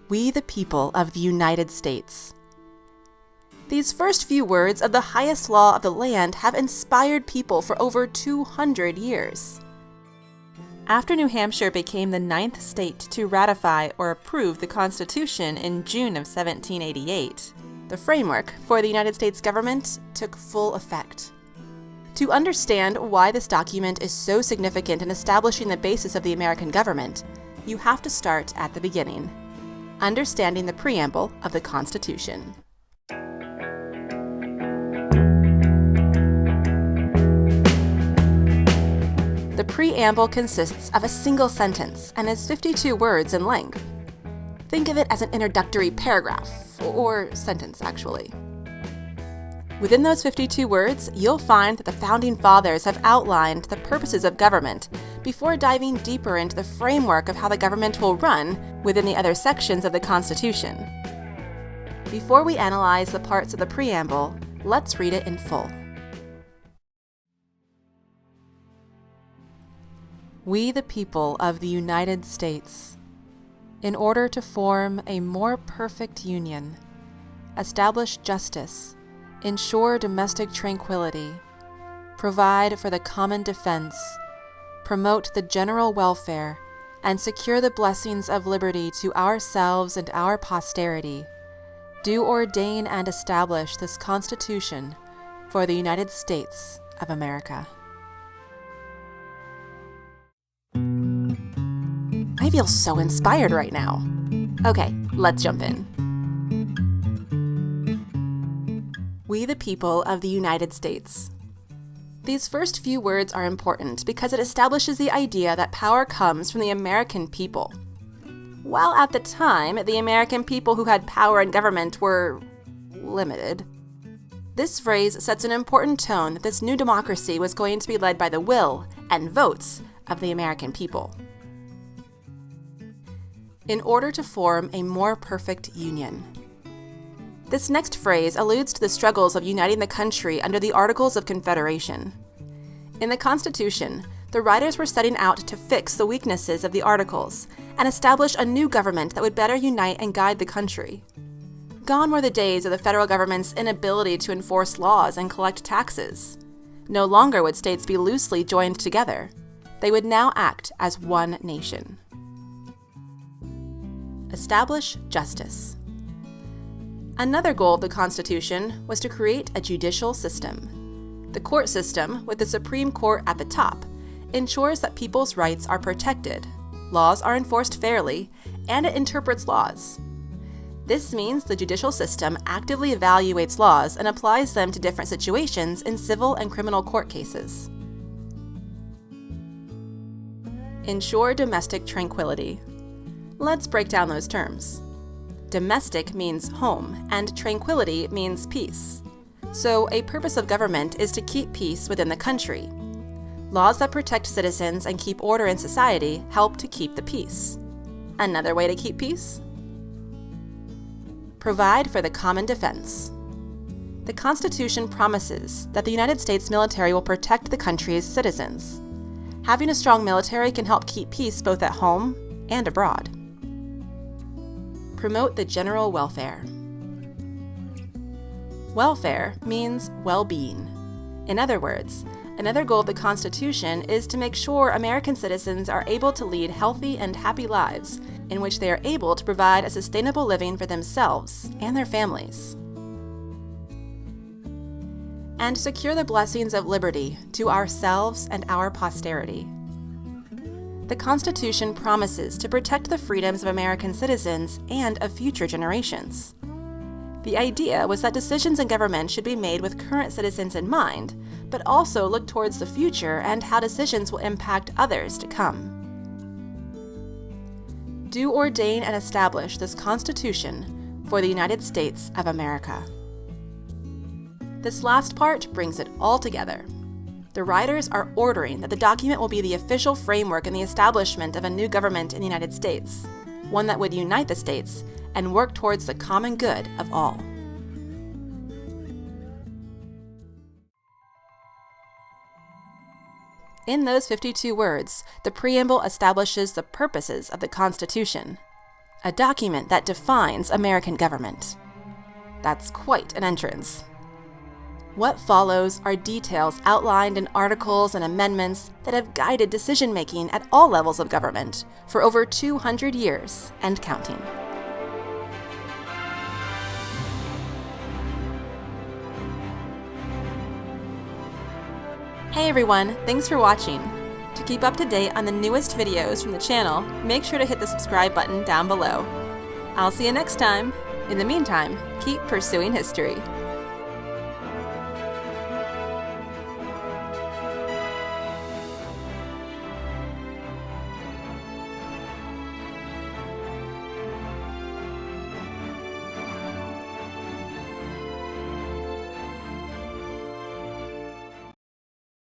We the people of the United States. These first few words of the highest law of the land have inspired people for over 200 years. After New Hampshire became the 9th state to ratify or approve the Constitution in June of 1788, the framework for the United States government took full effect. To understand why this document is so significant in establishing the basis of the American government, you have to start at the beginning, understanding the preamble of the Constitution. The preamble consists of a single sentence and is 52 words in length. Think of it as an introductory paragraph, or sentence actually. Within those 52 words, you'll find that the Founding Fathers have outlined the purposes of government before diving deeper into the framework of how the government will run within the other sections of the Constitution. Before we analyze the parts of the preamble, let's read it in full. We the people of the United States, in order to form a more perfect union, establish justice, ensure domestic tranquility, provide for the common defense, promote the general welfare, and secure the blessings of liberty to ourselves and our posterity, do ordain and establish this Constitution for the United States of America. I feel so inspired right now. Okay, let's jump in. We the people of the United States. These first few words are important because it establishes the idea that power comes from the American people. While at the time, the American people who had power in government were limited, this phrase sets an important tone that this new democracy was going to be led by the will and votes of the American people. In order to form a more perfect union. This next phrase alludes to the struggles of uniting the country under the Articles of Confederation. In the Constitution, the writers were setting out to fix the weaknesses of the Articles and establish a new government that would better unite and guide the country. Gone were the days of the federal government's inability to enforce laws and collect taxes. No longer would states be loosely joined together. They would now act as one nation. Establish justice. Another goal of the Constitution was to create a judicial system. The court system, with the Supreme Court at the top, ensures that people's rights are protected, laws are enforced fairly, and it interprets laws. This means the judicial system actively evaluates laws and applies them to different situations in civil and criminal court cases. Ensure domestic tranquility. Let's break down those terms. Domestic means home, and tranquility means peace. So, a purpose of government is to keep peace within the country. Laws that protect citizens and keep order in society help to keep the peace. Another way to keep peace? Provide for the common defense. The Constitution promises that the United States military will protect the country's citizens. Having a strong military can help keep peace both at home and abroad. Promote the general welfare. Welfare means well-being. In other words, another goal of the Constitution is to make sure American citizens are able to lead healthy and happy lives in which they are able to provide a sustainable living for themselves and their families. And secure the blessings of liberty to ourselves and our posterity. The Constitution promises to protect the freedoms of American citizens and of future generations. The idea was that decisions in government should be made with current citizens in mind, but also look towards the future and how decisions will impact others to come. Do ordain and establish this Constitution for the United States of America. This last part brings it all together. The writers are ordering that the document will be the official framework in the establishment of a new government in the United States, one that would unite the states and work towards the common good of all. In those 52 words, the preamble establishes the purposes of the Constitution. a document that defines American government. That's quite an entrance. What follows are details outlined in articles and amendments that have guided decision-making at all levels of government for over 200 years and counting. Hey everyone, thanks for watching. To keep up to date on the newest videos from the channel, make sure to hit the subscribe button down below. I'll see you next time. In the meantime, keep pursuing history.